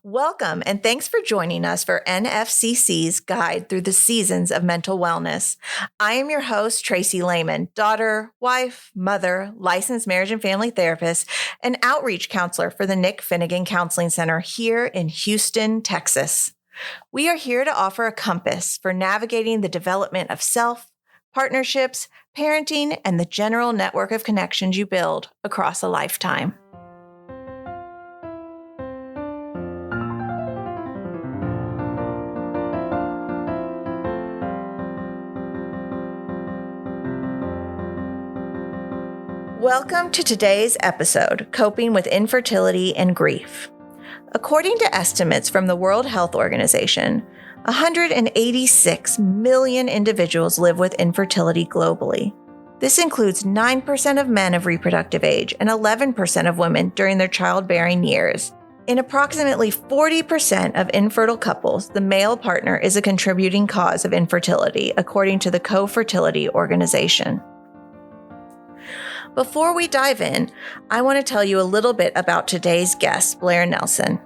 Welcome, and thanks for joining us for NFCC's Guide Through the Seasons of Mental Wellness. I am your host, Tracy Lehman, daughter, wife, mother, licensed marriage and family therapist, and outreach counselor for the Nick Finnegan Counseling Center here in Houston, Texas. We are here to offer a compass for navigating the development of self, partnerships, parenting, and the general network of connections you build across a lifetime. Welcome to today's episode, Coping with Infertility and Grief. According to estimates from the World Health Organization, 186 million individuals live with infertility globally. This includes 9% of men of reproductive age and 11% of women during their childbearing years. In approximately 40% of infertile couples, the male partner is a contributing cause of infertility, according to the Co-Fertility Organization. Before we dive in, I want to tell you a little bit about today's guest, Blair Nelson.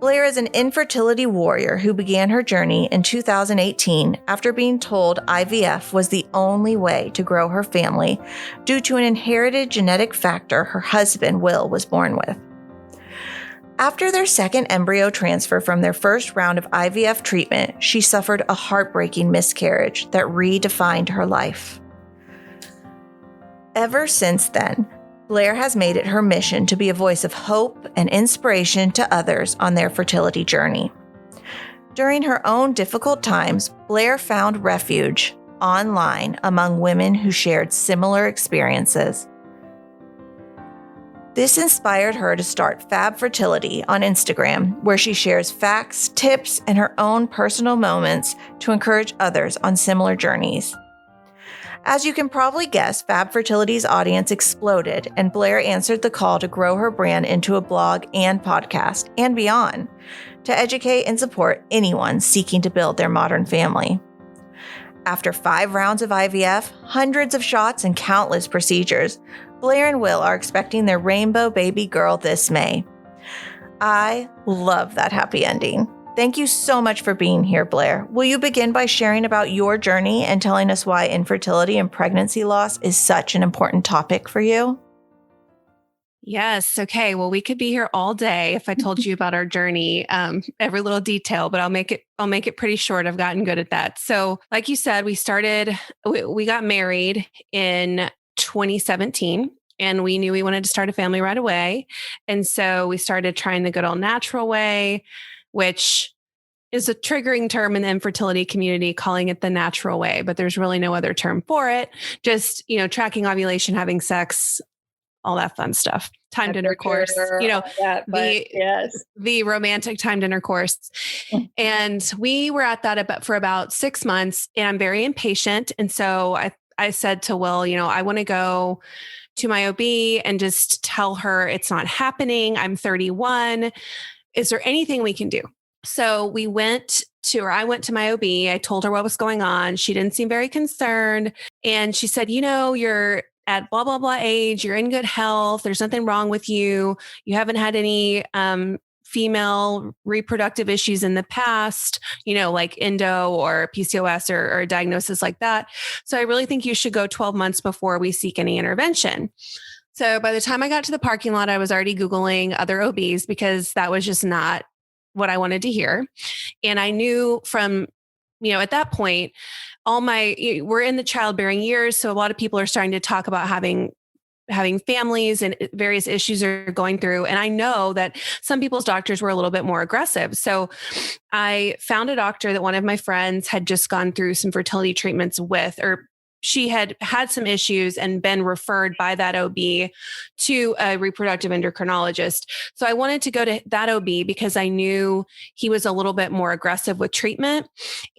Blair is an infertility warrior who began her journey in 2018 after being told IVF was the only way to grow her family due to an inherited genetic factor her husband, Will, was born with. After their second embryo transfer from their first round of IVF treatment, she suffered a heartbreaking miscarriage that redefined her life. Ever since then, Blair has made it her mission to be a voice of hope and inspiration to others on their fertility journey. During her own difficult times, Blair found refuge online among women who shared similar experiences. This inspired her to start FabFertility on Instagram, where she shares facts, tips, and her own personal moments to encourage others on similar journeys. As you can probably guess, FabFertility's audience exploded, and Blair answered the call to grow her brand into a blog and podcast, and beyond, to educate and support anyone seeking to build their modern family. After 5 rounds of IVF, hundreds of shots, and countless procedures, Blair and Will are expecting their rainbow baby girl this May. I love that happy ending. Thank you so much for being here, Blair. Will you begin by sharing about your journey and telling us why infertility and pregnancy loss is such an important topic for you? Yes. Okay. Well, we could be here all day if I told you about our journey, every little detail, but I'll make it pretty short. I've gotten good at that. So like you said, we got married in 2017. And we knew we wanted to start a family right away. And so we started trying the good old natural way, which is a triggering term in the infertility community, calling it the natural way, but there's really no other term for it. Just, tracking ovulation, having sex, all that fun stuff. Timed intercourse, the romantic timed intercourse. And we were at that for about 6 months, and I'm very impatient. And so I said to Will, I want to go to my OB and just tell her it's not happening. I'm 31. Is there anything we can do? So I went to my OB. I told her what was going on. She didn't seem very concerned. And she said, you're at blah, blah, blah age. You're in good health. There's nothing wrong with you. You haven't had any female reproductive issues in the past, like endo or PCOS or a diagnosis like that. So I really think you should go 12 months before we seek any intervention. So by the time I got to the parking lot, I was already Googling other OBs because that was just not what I wanted to hear. And I knew from, at that point, we're in the childbearing years. So a lot of people are starting to talk about having families and various issues are going through. And I know that some people's doctors were a little bit more aggressive. So I found a doctor that one of my friends had just gone through some fertility treatments with, or she had some issues and been referred by that OB to a reproductive endocrinologist. So I wanted to go to that OB because I knew he was a little bit more aggressive with treatment,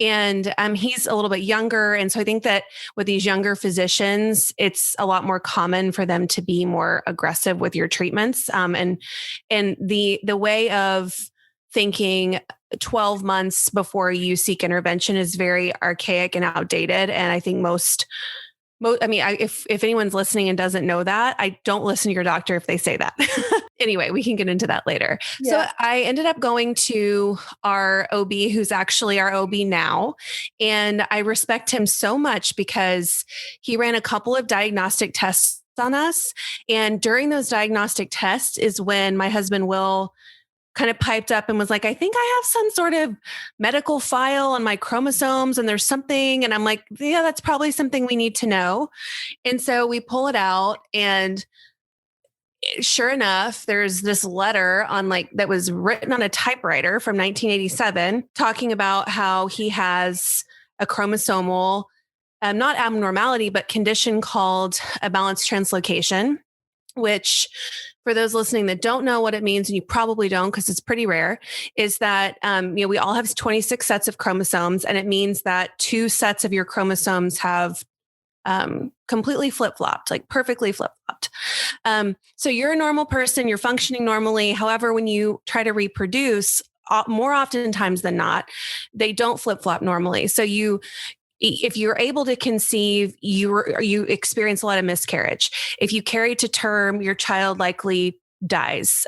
and he's a little bit younger. And so I think that with these younger physicians, it's a lot more common for them to be more aggressive with your treatments. And the way of thinking 12 months before you seek intervention is very archaic and outdated. And I think most if anyone's listening and doesn't know that, I don't listen to your doctor if they say that. Anyway, we can get into that later. Yeah. So I ended up going to our OB, who's actually our OB now. And I respect him so much because he ran a couple of diagnostic tests on us. And during those diagnostic tests is when my husband Will kind of piped up and was like, I think I have some sort of medical file on my chromosomes and there's something. And I'm like, yeah, that's probably something we need to know. And so we pull it out, and sure enough, there's this letter on that was written on a typewriter from 1987 talking about how he has a chromosomal, not abnormality, but condition called a balanced translocation, which for those listening that don't know what it means, and you probably don't because it's pretty rare, is that we all have 26 sets of chromosomes, and it means that 2 sets of your chromosomes have completely flip-flopped, like perfectly flip-flopped. So you're a normal person, you're functioning normally. However, when you try to reproduce, more oftentimes than not, they don't flip-flop normally. So if you're able to conceive, you experience a lot of miscarriage. If you carry to term, your child likely dies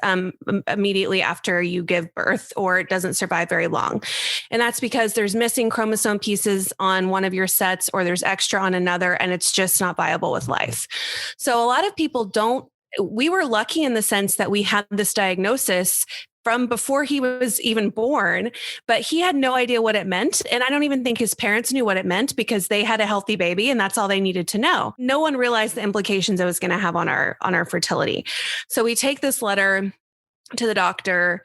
immediately after you give birth, or it doesn't survive very long. And that's because there's missing chromosome pieces on one of your sets, or there's extra on another, and it's just not viable with life. So a lot of people we were lucky in the sense that we had this diagnosis from before he was even born, but he had no idea what it meant. And I don't even think his parents knew what it meant because they had a healthy baby and that's all they needed to know. No one realized the implications it was going to have on our fertility. So we take this letter to the doctor,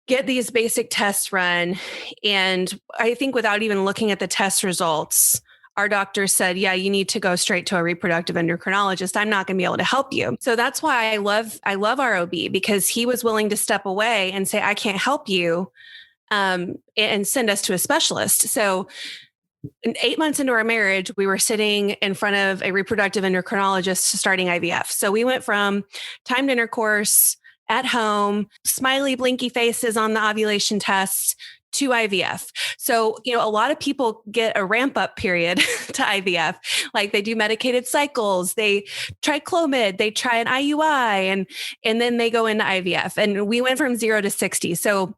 get these basic tests run. And I think without even looking at the test results, our doctor said, yeah, you need to go straight to a reproductive endocrinologist. I'm not going to be able to help you. So that's why I love our OB, because he was willing to step away and say, I can't help you, and send us to a specialist. So 8 months into our marriage, we were sitting in front of a reproductive endocrinologist starting IVF. So we went from timed intercourse at home, smiley, blinky faces on the ovulation test, to IVF. So, a lot of people get a ramp up period to IVF. Like they do medicated cycles, they try Clomid, they try an IUI, and then they go into IVF. And we went from 0 to 60. So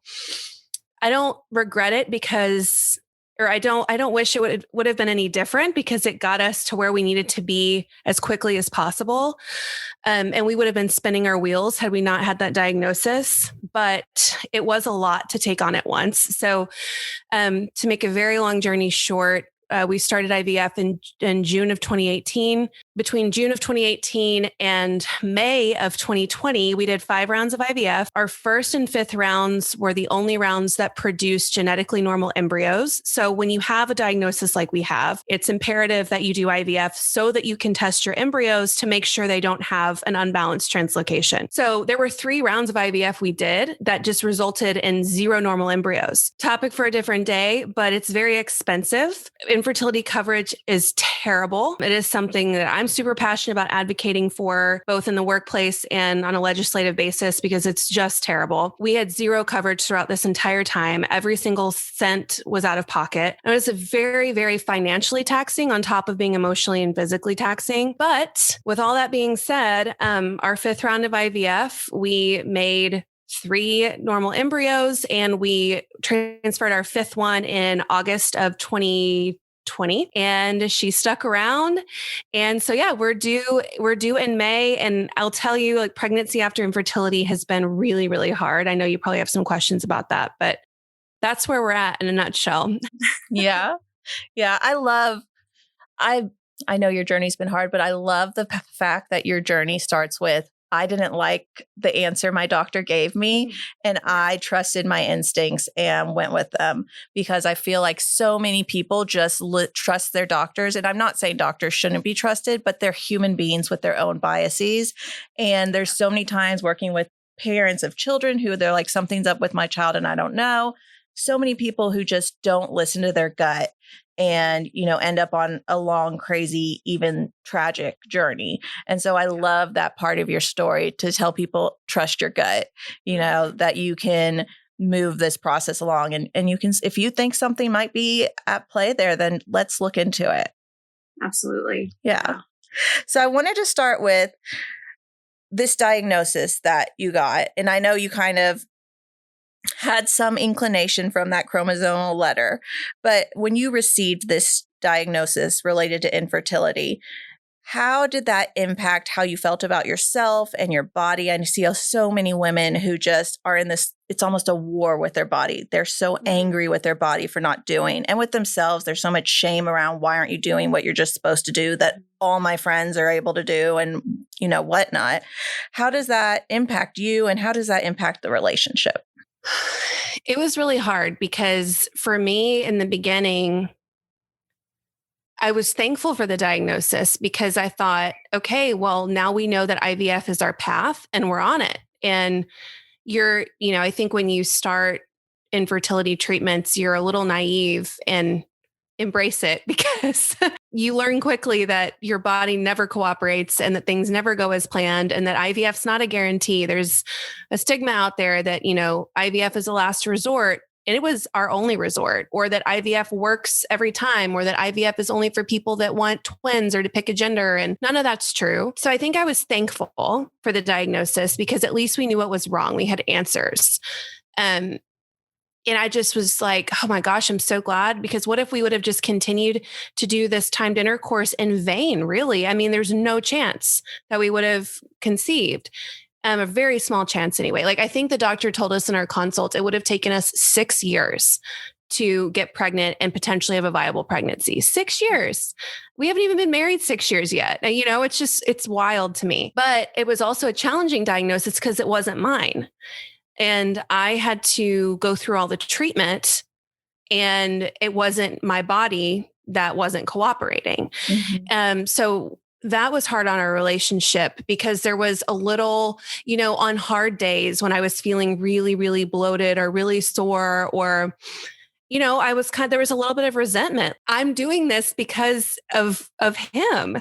I don't regret it I don't wish it would have been any different, because it got us to where we needed to be as quickly as possible. And we would have been spinning our wheels had we not had that diagnosis, but it was a lot to take on at once. So to make a very long journey short, we started IVF in June of 2018. Between June of 2018 and May of 2020, we did 5 rounds of IVF. Our first and 5th rounds were the only rounds that produced genetically normal embryos. So when you have a diagnosis like we have, it's imperative that you do IVF so that you can test your embryos to make sure they don't have an unbalanced translocation. So there were 3 rounds of IVF we did that just resulted in 0 normal embryos. Topic for a different day, but it's very expensive. Infertility coverage is terrible. It is something that I'm super passionate about advocating for, both in the workplace and on a legislative basis, because it's just terrible. We had 0 coverage throughout this entire time. Every single cent was out of pocket. And it was very, very financially taxing on top of being emotionally and physically taxing. But with all that being said, our 5th round of IVF, we made 3 normal embryos, and we transferred our 5th one in August of 2020, and she stuck around. And so, yeah, we're due in May. And I'll tell you, like, pregnancy after infertility has been really, really hard. I know you probably have some questions about that, but that's where we're at in a nutshell. Yeah. Yeah. I know your journey's been hard, but I love the fact that your journey starts with, I didn't like the answer my doctor gave me, and I trusted my instincts and went with them, because I feel like so many people just trust their doctors. And I'm not saying doctors shouldn't be trusted, but they're human beings with their own biases. And there's so many times working with parents of children who they're like, something's up with my child and I don't know. So many people who just don't listen to their gut and, end up on a long, crazy, even tragic journey. And so I love that part of your story, to tell people, trust your gut, that you can move this process along, and you can, if you think something might be at play there, then let's look into it. Absolutely. Yeah. So I wanted to start with this diagnosis that you got. And I know you kind of had some inclination from that chromosomal letter, but when you received this diagnosis related to infertility, how did that impact how you felt about yourself and your body? I see so many women who just are in this, it's almost a war with their body. They're so angry with their body for not doing, and with themselves, there's so much shame around, why aren't you doing what you're just supposed to do that all my friends are able to do and, whatnot. How does that impact you, and how does that impact the relationship? It was really hard because for me in the beginning, I was thankful for the diagnosis because I thought, okay, well, now we know that IVF is our path and we're on it. And I think when you start infertility treatments, you're a little naive and embrace it because you learn quickly that your body never cooperates and that things never go as planned and that IVF's not a guarantee. There's a stigma out there that, IVF is a last resort. And it was our only resort, or that IVF works every time, or that IVF is only for people that want twins or to pick a gender. And none of that's true. So I think I was thankful for the diagnosis because at least we knew what was wrong. We had answers. And I just was like, oh my gosh, I'm so glad, because what if we would have just continued to do this timed intercourse in vain, really? I mean, there's no chance that we would have conceived. A very small chance anyway. Like, I think the doctor told us in our consult, it would have taken us 6 years to get pregnant and potentially have a viable pregnancy. 6 years. We haven't even been married 6 years yet. And, it's wild to me. But it was also a challenging diagnosis because it wasn't mine. And I had to go through all the treatment, and it wasn't my body that wasn't cooperating. Mm-hmm. So that was hard on our relationship because there was a little, on hard days when I was feeling really, really bloated or really sore, or, there was a little bit of resentment. I'm doing this because of him.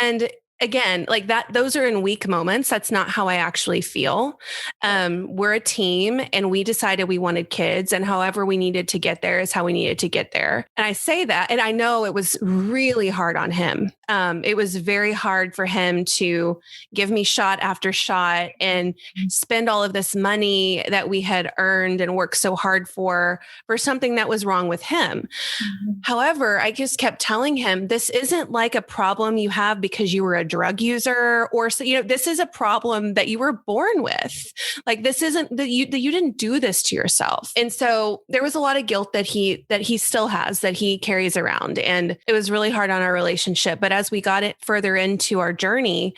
And again, like that, those are in weak moments. That's not how I actually feel. We're a team and we decided we wanted kids, and however we needed to get there is how we needed to get there. And I say that, and I know it was really hard on him. It was very hard for him to give me shot after shot and spend all of this money that we had earned and worked so hard for something that was wrong with him. Mm-hmm. However, I just kept telling him, this isn't like a problem you have because you were a drug user, or, this is a problem that you were born with. Like, this isn't that you didn't do this to yourself. And so there was a lot of guilt that he still has, that he carries around. And it was really hard on our relationship. But as we got it further into our journey,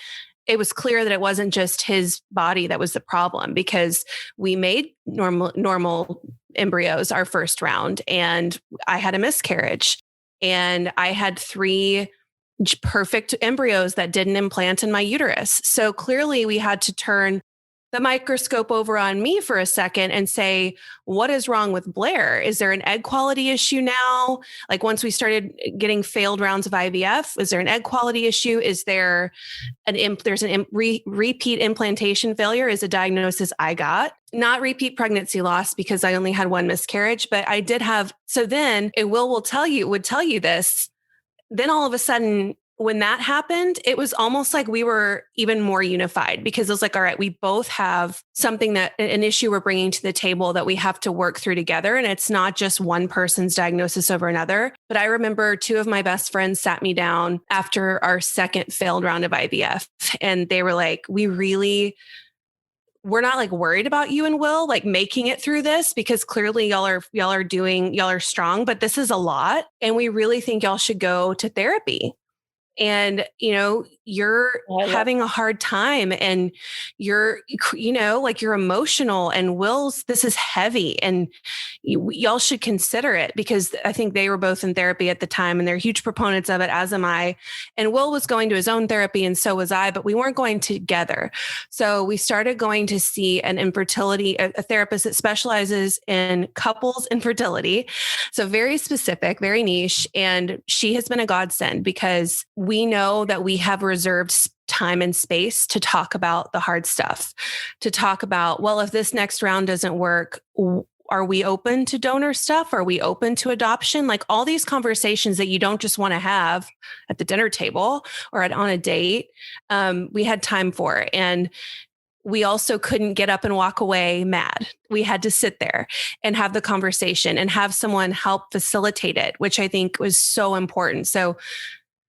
it was clear that it wasn't just his body that was the problem, because we made normal embryos our first round, and I had a miscarriage, and I had 3 perfect embryos that didn't implant in my uterus. So clearly we had to turn the microscope over on me for a second and say, what is wrong with Blair? Is there an egg quality issue now? Like, once we started getting failed rounds of IVF, is there an egg quality issue? Is there repeat implantation failure is a diagnosis I got. Not repeat pregnancy loss because I only had 1 miscarriage, but I did have. So then, and would tell you this, then all of a sudden, when that happened, it was almost like we were even more unified, because it was like, all right, we both have something, that an issue we're bringing to the table that we have to work through together. And it's not just one person's diagnosis over another. But I remember 2 of my best friends sat me down after our second failed round of IVF. And they were like, we're not like worried about you and Will like making it through this, because clearly y'all are strong, but this is a lot. And we really think y'all should go to therapy. And, you're having a hard time, and you're emotional, and this is heavy, and y'all should consider it, because I think they were both in therapy at the time, and they're huge proponents of it, as am I. And Will was going to his own therapy, and so was I, but we weren't going together. So we started going to see an infertility, a therapist that specializes in couples infertility. So very specific, very niche. And she has been a godsend, because we know that we have reserved time and space to talk about the hard stuff, to talk about, well, if this next round doesn't work, are we open to donor stuff? Are we open to adoption? Like all these conversations that you don't just want to have at the dinner table or on a date, we had time for. And we also couldn't get up and walk away mad. We had to sit there and have the conversation and have someone help facilitate it, which I think was so important. So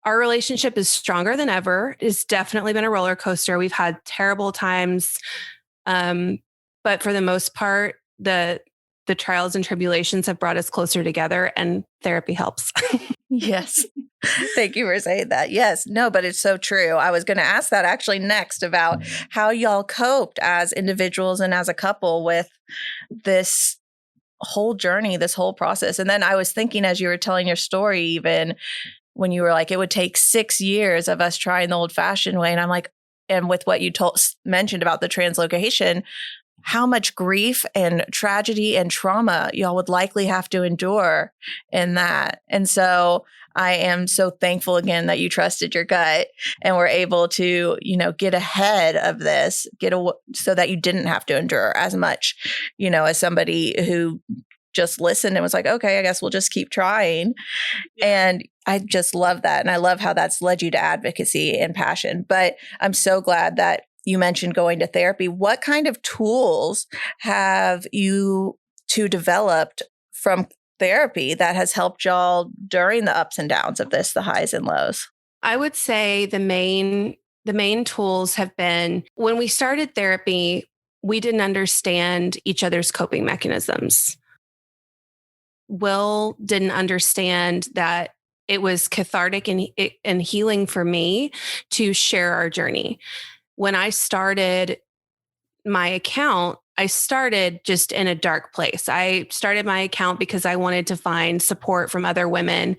our relationship is stronger than ever. It's definitely been a roller coaster. We've had terrible times. But for the most part, the trials and tribulations have brought us closer together, and therapy helps. Yes. Thank you for saying that. Yes. No, but it's so true. I was going to ask that actually next about how y'all coped as individuals and as a couple with this whole journey, this whole process. And then I was thinking as you were telling your story, even when you were like, it would take 6 years of us trying the old fashioned way. And I'm like, and with what you mentioned about the translocation, how much grief and tragedy and trauma y'all would likely have to endure in that. And so I am so thankful again that you trusted your gut and were able to, get ahead of this, so that you didn't have to endure as much, as somebody who just listened and was like, okay, I guess we'll just keep trying. Yeah. And I just love that. And I love how that's led you to advocacy and passion. But I'm so glad that you mentioned going to therapy. What kind of tools have you two developed from therapy that has helped y'all during the ups and downs of this, the highs and lows? I would say the main tools have been, when we started therapy, we didn't understand each other's coping mechanisms. Will didn't understand that it was cathartic and healing for me to share our journey. When I started my account, I started just in a dark place. I started my account because I wanted to find support from other women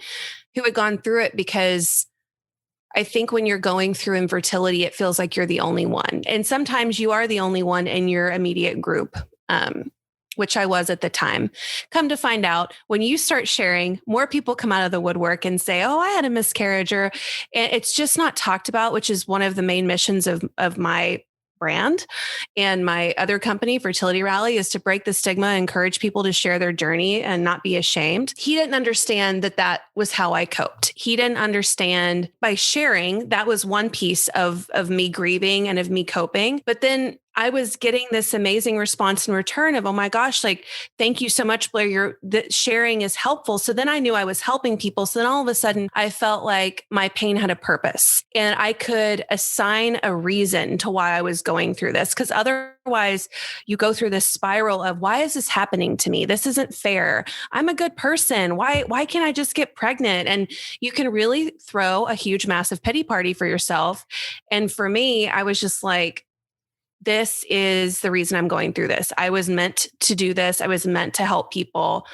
who had gone through it, because I think when you're going through infertility, it feels like you're the only one. And sometimes you are the only one in your immediate group, which I was at the time. Come to find out, when you start sharing, more people come out of the woodwork and say, oh, I had a miscarriage, and it's just not talked about, which is one of the main missions of my brand and my other company, Fertility Rally, is to break the stigma, encourage people to share their journey and not be ashamed. He didn't understand that was how I coped. He didn't understand by sharing. That was one piece of me grieving and of me coping. But then I was getting this amazing response in return of, oh my gosh, like, thank you so much, Blair. That sharing is helpful. So then I knew I was helping people. So then all of a sudden I felt like my pain had a purpose and I could assign a reason to why I was going through this. Because otherwise you go through this spiral of, why is this happening to me? This isn't fair. I'm a good person. Why can't I just get pregnant? And you can really throw a huge, massive pity party for yourself. And for me, I was just like, this is the reason I'm going through this. I was meant to do this. I was meant to help people,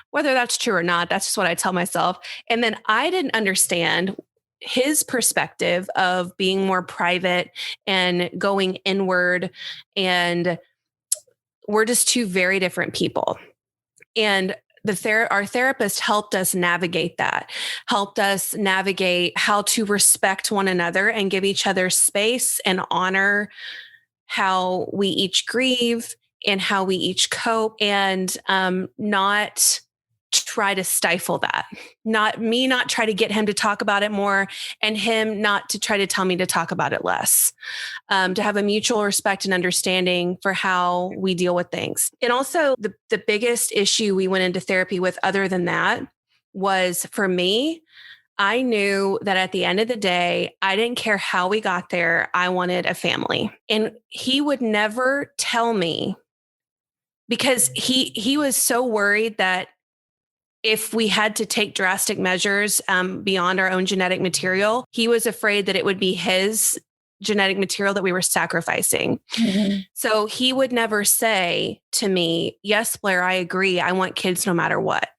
whether that's true or not. That's just what I tell myself. And then I didn't understand his perspective of being more private and going inward. And we're just two very different people. And our therapist helped us navigate that, helped us navigate how to respect one another and give each other space and honor how we each grieve and how we each cope, and not try to stifle that. Not try to get him to talk about it more, and him not to try to tell me to talk about it less. To have a mutual respect and understanding for how we deal with things. And also the biggest issue we went into therapy with, other than that, was, for me, I knew that at the end of the day, I didn't care how we got there. I wanted a family. And he would never tell me, because he was so worried that if we had to take drastic measures beyond our own genetic material, he was afraid that it would be his genetic material that we were sacrificing. Mm-hmm. So he would never say to me, yes, Blair, I agree. I want kids no matter what.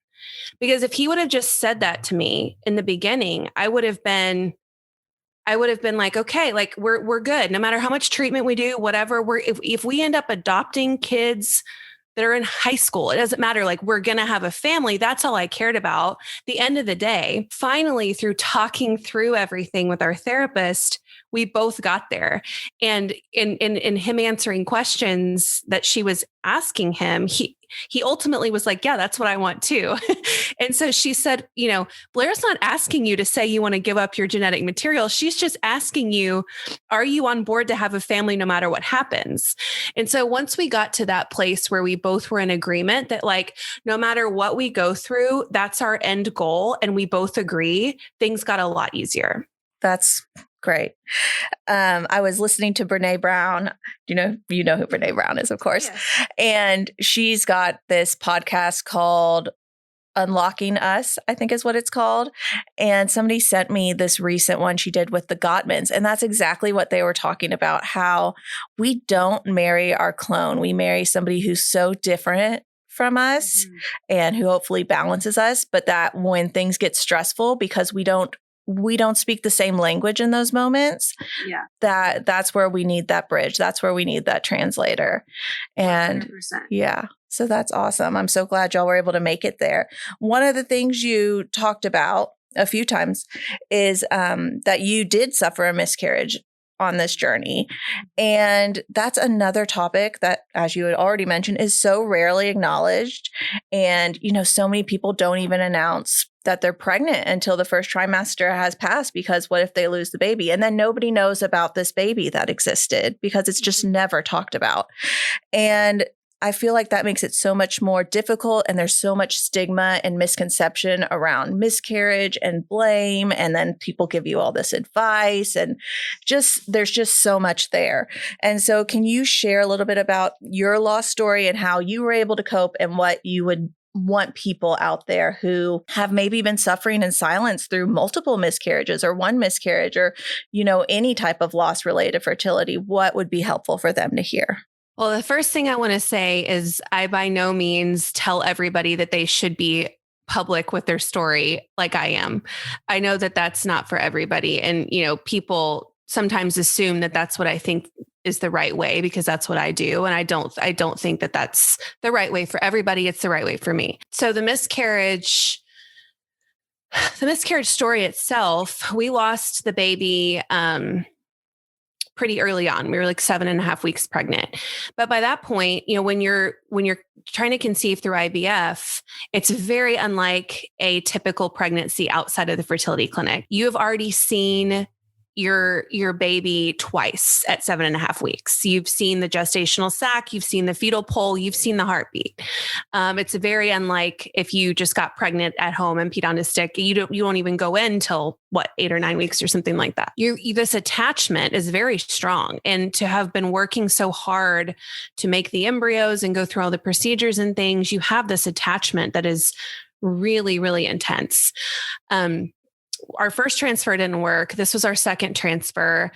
Because if he would have just said that to me in the beginning, I would have been like, okay, like we're good. No matter how much treatment we do, whatever, if we end up adopting kids that are in high school, it doesn't matter. Like, we're going to have a family. That's all I cared about. The end of the day, finally, through talking through everything with our therapist, we both got there. And in him answering questions that she was asking him, he ultimately was like, yeah, that's what I want too. And so she said, Blair's not asking you to say you want to give up your genetic material. She's just asking you, are you on board to have a family no matter what happens? And so once we got to that place where we both were in agreement that like, no matter what we go through, that's our end goal, and we both agree, things got a lot easier. That's great. I was listening to Brene Brown. You know who Brene Brown is, of course. Yes. And she's got this podcast called Unlocking Us, I think is what it's called. And somebody sent me this recent one she did with the Gottmans. And that's exactly what they were talking about, how we don't marry our clone. We marry somebody who's so different from us and who hopefully balances us. But that when things get stressful, because we don't speak the same language in those moments, that's where we need that bridge. That's where we need that translator. And 100%. Yeah. So that's awesome. I'm so glad y'all were able to make it there. One of the things you talked about a few times is that you did suffer a miscarriage on this journey. And that's another topic that, as you had already mentioned, is so rarely acknowledged. And, so many people don't even announce that they're pregnant until the first trimester has passed, because what if they lose the baby? And then nobody knows about this baby that existed because it's just never talked about. And I feel like that makes it so much more difficult, and there's so much stigma and misconception around miscarriage and blame. And then people give you all this advice, and there's just so much there. And so can you share a little bit about your loss story and how you were able to cope, and what you would want people out there who have maybe been suffering in silence through multiple miscarriages or one miscarriage, or, any type of loss related to fertility, what would be helpful for them to hear? Well, the first thing I want to say is I by no means tell everybody that they should be public with their story like I am. I know that that's not for everybody. And, people sometimes assume that that's what I think is the right way because that's what I do. And I don't think that that's the right way for everybody. It's the right way for me. So the miscarriage story itself, we lost the baby, pretty early on. We were like 7.5 weeks pregnant. But by that point, when you're trying to conceive through IVF, it's very unlike a typical pregnancy outside of the fertility clinic. You have already seen your baby twice at 7.5 weeks. You've seen the gestational sac, you've seen the fetal pole, you've seen the heartbeat. It's very unlike if you just got pregnant at home and peed on a stick. You won't even go in till 8 or 9 weeks or something like that. This attachment is very strong, and to have been working so hard to make the embryos and go through all the procedures and things, you have this attachment that is really, really intense. Our first transfer didn't work. This was our second transfer.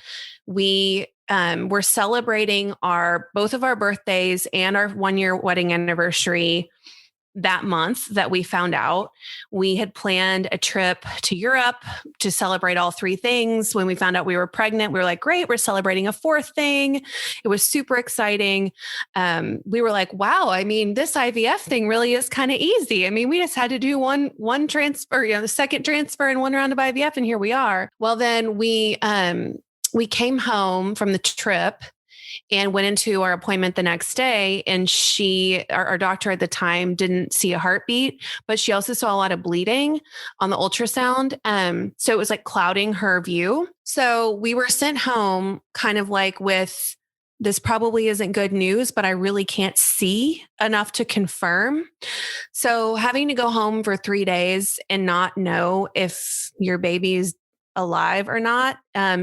We were celebrating both of our birthdays and our 1-year wedding anniversary that month that we found out. We had planned a trip to Europe to celebrate all 3 things. When we found out we were pregnant, we were like, great, we're celebrating a 4th thing. It was super exciting. We were like, wow, this IVF thing really is kind of easy. We just had to do one transfer, the second transfer and 1 round of IVF, and here we are. Well, then we came home from the trip and went into our appointment the next day. And our doctor at the time didn't see a heartbeat, but she also saw a lot of bleeding on the ultrasound. So it was like clouding her view. So we were sent home kind of like with, this probably isn't good news, but I really can't see enough to confirm. So having to go home for 3 days and not know if your baby's alive or not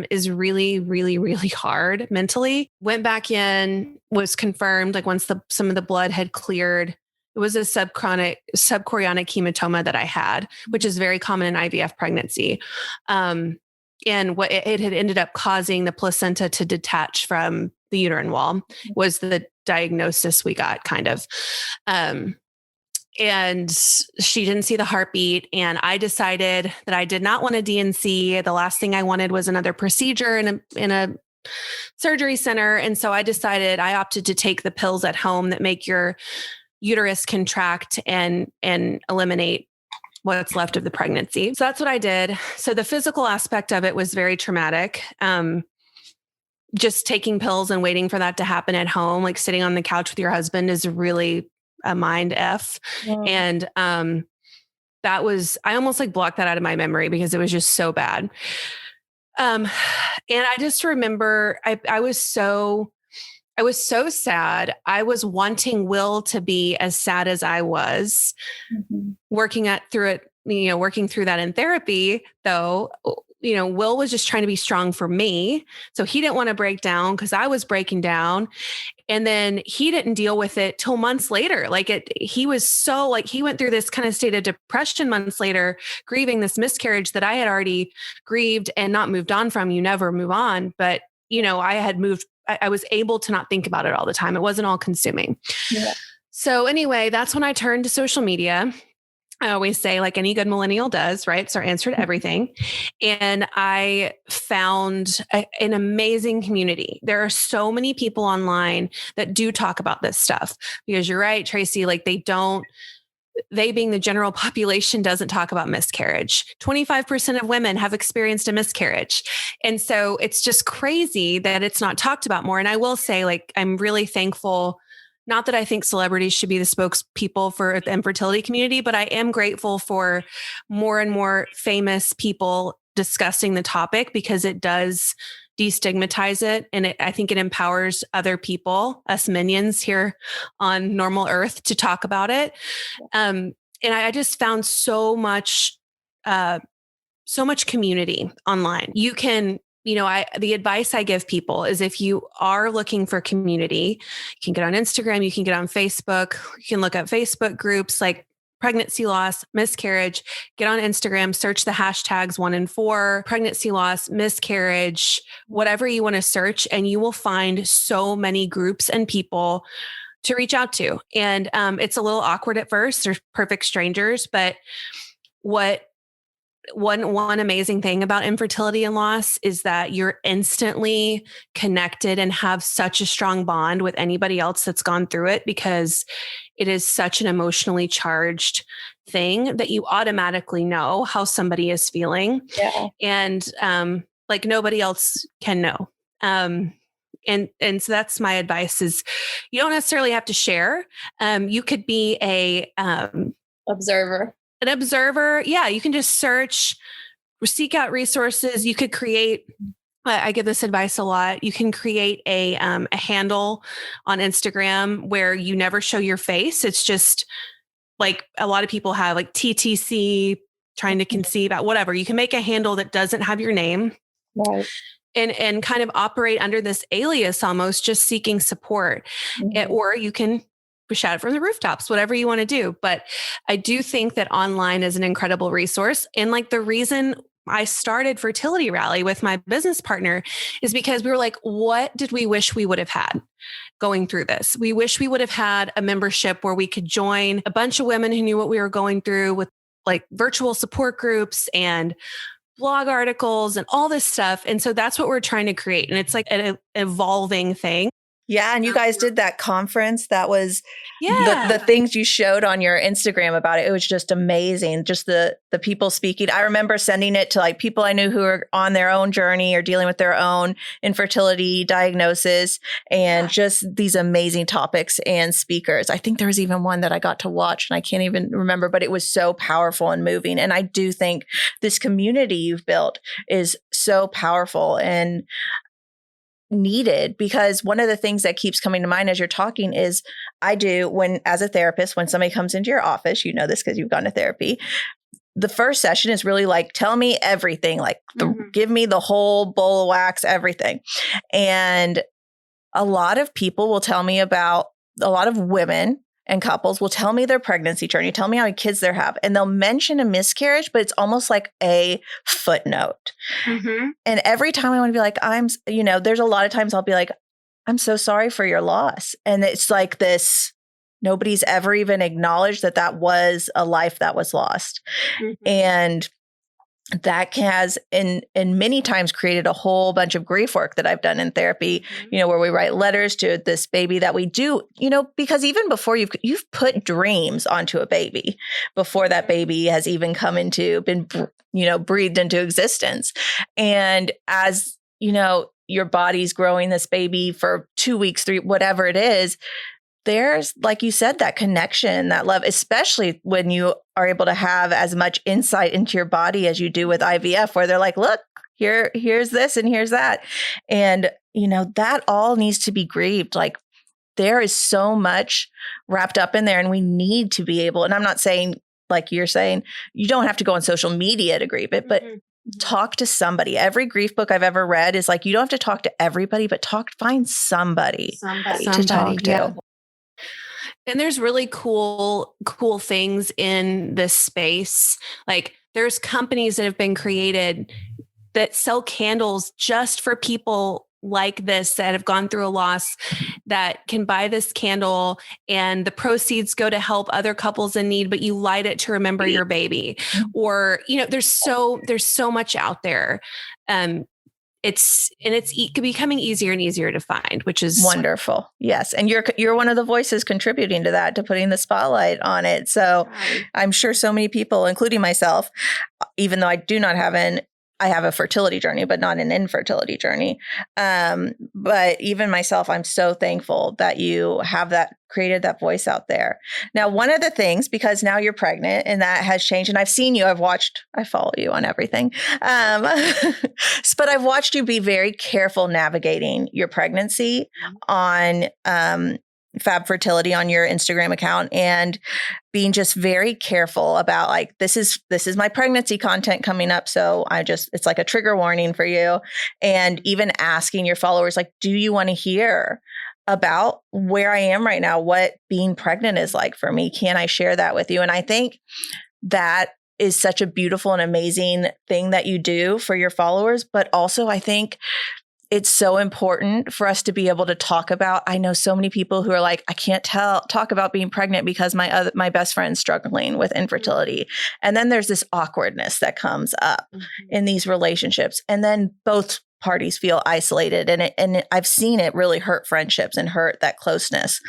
is really, really, really hard mentally. Went back in, was confirmed, like once some of the blood had cleared. It was a subchorionic hematoma that I had, which is very common in IVF pregnancy. And what it had ended up causing the placenta to detach from the uterine wall was the diagnosis we got, kind of. And she didn't see the heartbeat. And I decided that I did not want a DNC. The last thing I wanted was another procedure in a surgery center. And so I opted to take the pills at home that make your uterus contract and eliminate what's left of the pregnancy. So that's what I did. So the physical aspect of it was very traumatic. just taking pills and waiting for that to happen at home, like sitting on the couch with your husband, is really a mind F. Wow. And I almost like blocked that out of my memory because it was just so bad. And I just remember I was so sad. I was wanting Will to be as sad as I was. Working through that in therapy, though, Will was just trying to be strong for me. So he didn't want to break down because I was breaking down. And then he didn't deal with it till months later. He was so he went through this kind of state of depression months later, grieving this miscarriage that I had already grieved and not moved on from. You never move on. But, I had moved. I was able to not think about it all the time. It wasn't all consuming. Yeah. So anyway, that's when I turned to social media. I always say, like any good millennial does, right? It's our answer to everything. And I found an amazing community. There are so many people online that do talk about this stuff, because you're right, Tracy, they being the general population doesn't talk about miscarriage. 25% of women have experienced a miscarriage. And so it's just crazy that it's not talked about more. And I will say, I'm really thankful. Not that I think celebrities should be the spokespeople for the infertility community, but I am grateful for more and more famous people discussing the topic, because it does destigmatize it. And I think it empowers other people, us minions here on normal earth, to talk about it. And I just found so much community online. You can, the advice I give people is, if you are looking for community, you can get on Instagram, you can get on Facebook, you can look up Facebook groups like pregnancy loss, miscarriage, get on Instagram, search the hashtags 1 and 4, pregnancy loss, miscarriage, whatever you want to search, and you will find so many groups and people to reach out to. And it's a little awkward at first. They're perfect strangers, but one amazing thing about infertility and loss is that you're instantly connected and have such a strong bond with anybody else that's gone through it, because it is such an emotionally charged thing that you automatically know how somebody is feeling. Yeah. And nobody else can know. And so that's my advice, is you don't necessarily have to share. You could be an observer. Yeah. You can just search, seek out resources. You could create, I give this advice a lot. You can create a handle on Instagram where you never show your face. It's just like a lot of people have, like TTC, trying to conceive out, whatever. You can make a handle that doesn't have your name. Right. And kind of operate under this alias, almost just seeking support. Or you can shout it from the rooftops, whatever you want to do. But I do think that online is an incredible resource. And the reason I started Fertility Rally with my business partner is because we were like, what did we wish we would have had going through this? We wish we would have had a membership where we could join a bunch of women who knew what we were going through, with virtual support groups and blog articles and all this stuff. And so that's what we're trying to create. And it's an evolving thing. Yeah. And you guys did that conference. That was the things you showed on your Instagram about it. It was just amazing. Just the people speaking. I remember sending it to people I knew who were on their own journey or dealing with their own infertility diagnosis, and just these amazing topics and speakers. I think there was even one that I got to watch and I can't even remember, but it was so powerful and moving. And I do think this community you've built is so powerful and needed, because one of the things that keeps coming to mind as you're talking is as a therapist, when somebody comes into your office, you know this because you've gone to therapy, the first session is really tell me everything, give me the whole bowl of wax, everything. And a lot of people will tell me about, a lot of women and couples will tell me their pregnancy journey, tell me how many kids they have, and they'll mention a miscarriage, but it's almost like a footnote. And every time I want to be like, there's a lot of times I'll be like, I'm so sorry for your loss. And it's like this, nobody's ever even acknowledged that was a life that was lost. And that has in many times created a whole bunch of grief work that I've done in therapy, where we write letters to this baby that we do, because even before you've put dreams onto a baby before that baby has even been breathed into existence. And as your body's growing this baby for 2 weeks, 3, whatever it is, there's, like you said, that connection, that love, especially when you are able to have as much insight into your body as you do with IVF, where they're like, look, here's this and here's that. And, that all needs to be grieved. Like, there is so much wrapped up in there, and we need to be able, and I'm not saying, like you're saying, you don't have to go on social media to grieve it, but talk to somebody. Every grief book I've ever read is like, you don't have to talk to everybody, but find somebody to talk to. Yeah. And there's really cool things in this space. Like, there's companies that have been created that sell candles just for people like this that have gone through a loss, that can buy this candle and the proceeds go to help other couples in need, but you light it to remember your baby. Or, there's so much out there. It's becoming easier and easier to find, which is wonderful. Yes. And you're one of the voices contributing to that, to putting the spotlight on it. So I'm sure so many people, including myself, even though I do not have I have a fertility journey, but not an infertility journey. But even myself, I'm so thankful that you have created that voice out there. Now, one of the things, because now you're pregnant and that has changed, and I've seen you, I follow you on everything. But I've watched you be very careful navigating your pregnancy on FabFertility on your Instagram account, and being just very careful about, like, this is my pregnancy content coming up. So it's like a trigger warning for you. And even asking your followers, like, do you want to hear about where I am right now? What being pregnant is like for me? Can I share that with you? And I think that is such a beautiful and amazing thing that you do for your followers. But also, I think it's so important for us to be able to talk about. I know so many people who are like, I can't talk about being pregnant because my best friend's struggling with infertility. And then there's this awkwardness that comes up in these relationships. And then both parties feel isolated, and I've seen it really hurt friendships and hurt that closeness.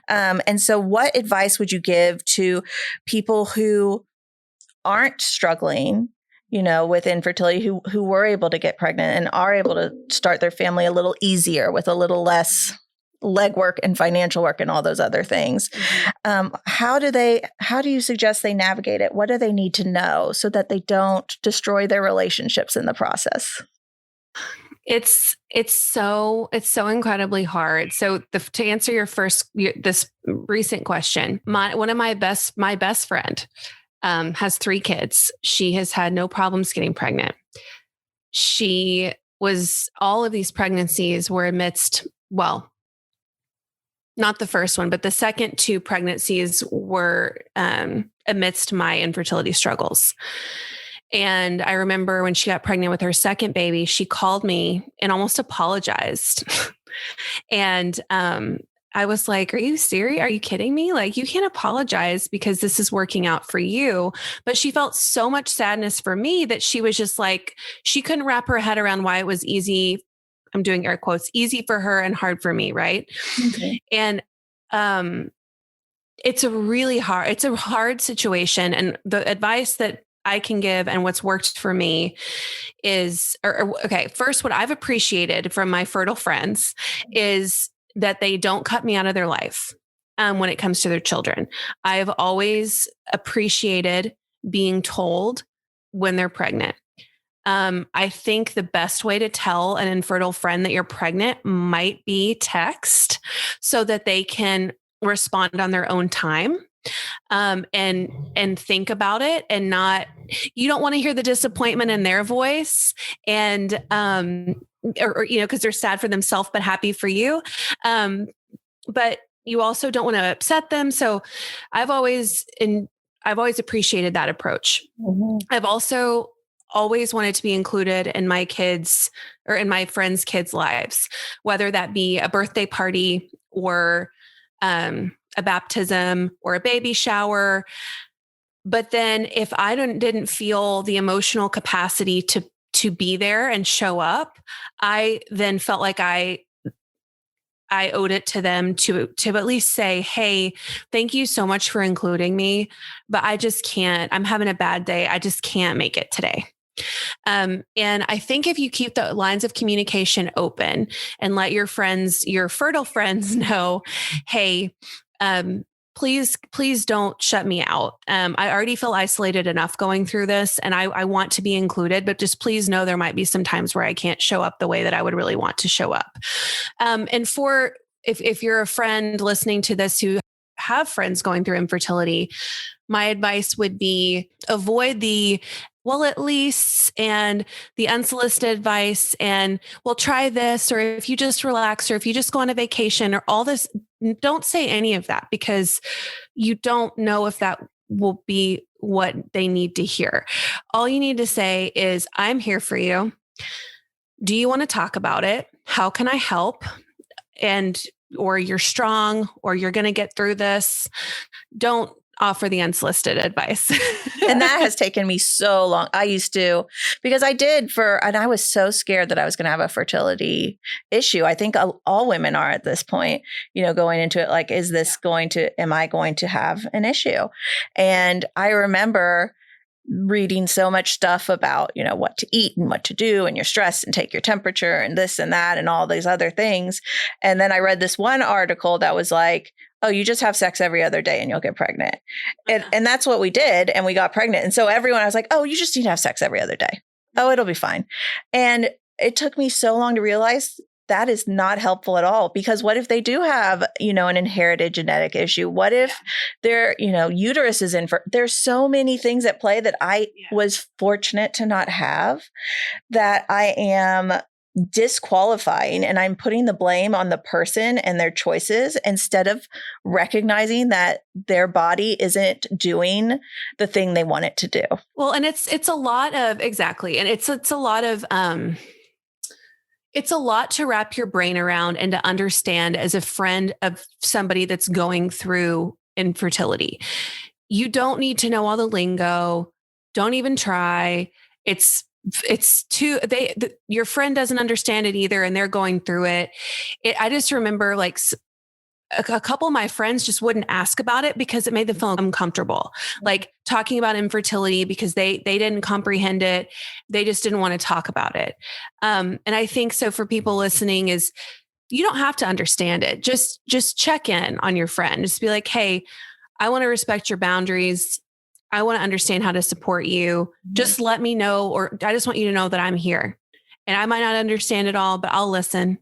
And so what advice would you give to people who aren't struggling, with infertility, who were able to get pregnant and are able to start their family a little easier with a little less legwork and financial work and all those other things? How do you suggest they navigate it? What do they need to know so that they don't destroy their relationships in the process? It's so incredibly hard. So to answer this recent question, my best friend has 3 kids. She has had no problems getting pregnant. All of these pregnancies were amidst, well, not the first one, but the second 2 pregnancies were amidst my infertility struggles. And I remember when she got pregnant with her second baby, she called me and almost apologized. And I was like, are you serious? Are you kidding me? Like, you can't apologize because this is working out for you. But she felt so much sadness for me that she was just like, she couldn't wrap her head around why it was easy. I'm doing air quotes, easy for her and hard for me. Right. Okay. And it's a hard situation. And the advice that I can give and what's worked for me is, first, what I've appreciated from my fertile friends is that they don't cut me out of their life when it comes to their children. I've always appreciated being told when they're pregnant. I think the best way to tell an infertile friend that you're pregnant might be text, so that they can respond on their own time. And think about it, and you don't want to hear the disappointment in their voice, and, or cause they're sad for themselves, but happy for you. But you also don't want to upset them. So I've always appreciated that approach. Mm-hmm. I've also always wanted to be included in my kids or in my friends' kids' lives, whether that be a birthday party or, a baptism or a baby shower. But then if I didn't feel the emotional capacity to be there and show up, I then felt like I owed it to them to at least say, hey, thank you so much for including me, but I just can't, I'm having a bad day. I just can't make it today. And I think if you keep the lines of communication open and let your friends, your fertile friends know, hey, please don't shut me out. I already feel isolated enough going through this, and I want to be included, but just please know there might be some times where I can't show up the way that I would really want to show up. And for, if you're a friend listening to this who have friends going through infertility, my advice would be avoid the well, at least, and the unsolicited advice, and well, try this, or if you just relax, or if you just go on a vacation, or all this. Don't say any of that, because you don't know if that will be what they need to hear. All you need to say is, I'm here for you. Do you want to talk about it? How can I help? And, or you're strong, or you're going to get through this. Don't offer the unsolicited advice. And that has taken me so long. I used to, because and I was so scared that I was going to have a fertility issue. I think all women are at this point, going into it, like, am I going to have an issue? And I remember reading so much stuff about, what to eat and what to do, and your stress, and take your temperature, and this and that, and all these other things. And then I read this one article that was like, oh, you just have sex every other day and you'll get pregnant. And that's what we did. And we got pregnant. And so I was like, oh, you just need to have sex every other day. Oh, it'll be fine. And it took me so long to realize that is not helpful at all, because what if they do have, an inherited genetic issue? What if their, uterus is there's so many things at play that I was fortunate to not have, that I am disqualifying, and I'm putting the blame on the person and their choices, instead of recognizing that their body isn't doing the thing they want it to do. Well, and it's a lot of, exactly. And it's a lot of, it's a lot to wrap your brain around and to understand as a friend of somebody that's going through infertility. You don't need to know all the lingo. Don't even try. Your friend doesn't understand it either, and they're going through it. I just remember, like, a couple of my friends just wouldn't ask about it because it made them feel uncomfortable, like talking about infertility, because they didn't comprehend it. They just didn't want to talk about it. And I think so for people listening, is you don't have to understand it. Just check in on your friend. Just be like, hey, I want to respect your boundaries. I want to understand how to support you. Just let me know, or I just want you to know that I'm here, and I might not understand it all, but I'll listen.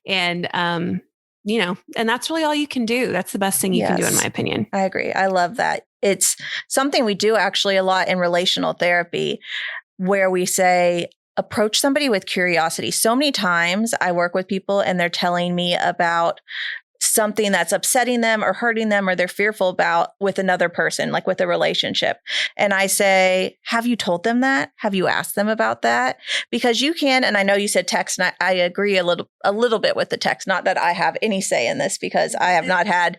And, and that's really all you can do. That's the best thing you can do, in my opinion. I agree. I love that. It's something we do actually a lot in relational therapy, where we say, approach somebody with curiosity. So many times I work with people and they're telling me about something that's upsetting them or hurting them, or they're fearful about with another person, like with a relationship. And I say, have you told them that? Have you asked them about that? Because you can, and I know you said text, and I agree a little bit with the text, not that I have any say in this, because I have not had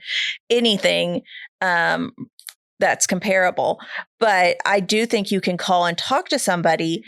anything that's comparable. But I do think you can call and talk to somebody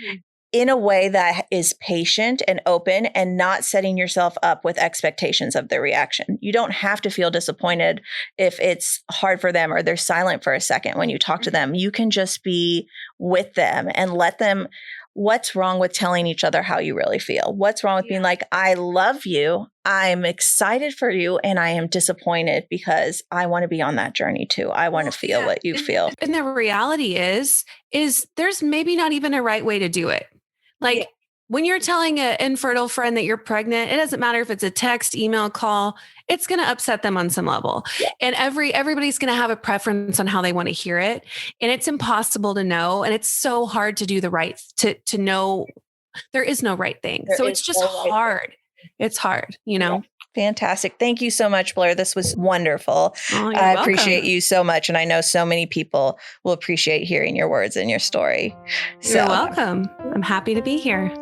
in a way that is patient and open, and not setting yourself up with expectations of their reaction. You don't have to feel disappointed if it's hard for them, or they're silent for a second when you talk to them. You can just be with them and let them. What's wrong with telling each other how you really feel? What's wrong with being like, I love you, I'm excited for you, and I am disappointed because I want to be on that journey too. I want to feel what you feel. And the reality is there's maybe not even a right way to do it. Like, when you're telling an infertile friend that you're pregnant, it doesn't matter if it's a text, email, call, it's going to upset them on some level. Yeah. And everybody's going to have a preference on how they want to hear it. And it's impossible to know. And it's so hard to do the right, to know there is no right thing. So it's just hard. It's hard, Yeah. Fantastic. Thank you so much, Blair. This was wonderful. I appreciate you so much. And I know so many people will appreciate hearing your words and your story. You're welcome. I'm happy to be here.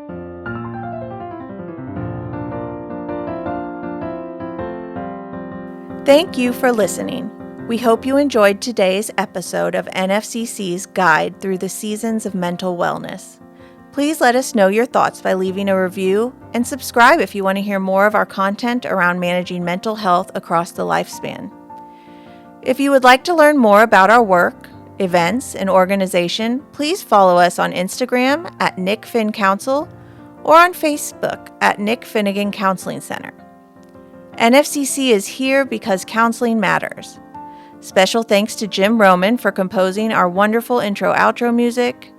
Thank you for listening. We hope you enjoyed today's episode of NFCC's Guide Through the Seasons of Mental Wellness. Please let us know your thoughts by leaving a review, and subscribe if you want to hear more of our content around managing mental health across the lifespan. If you would like to learn more about our work, events, and organization, please follow us on Instagram at Nick Finn Counsel or on Facebook at Nick Finnegan Counseling Center. NFCC is here because counseling matters. Special thanks to Jim Roman for composing our wonderful intro-outro music.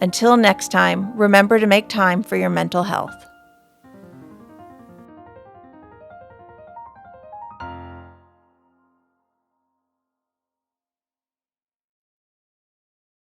Until next time, remember to make time for your mental health.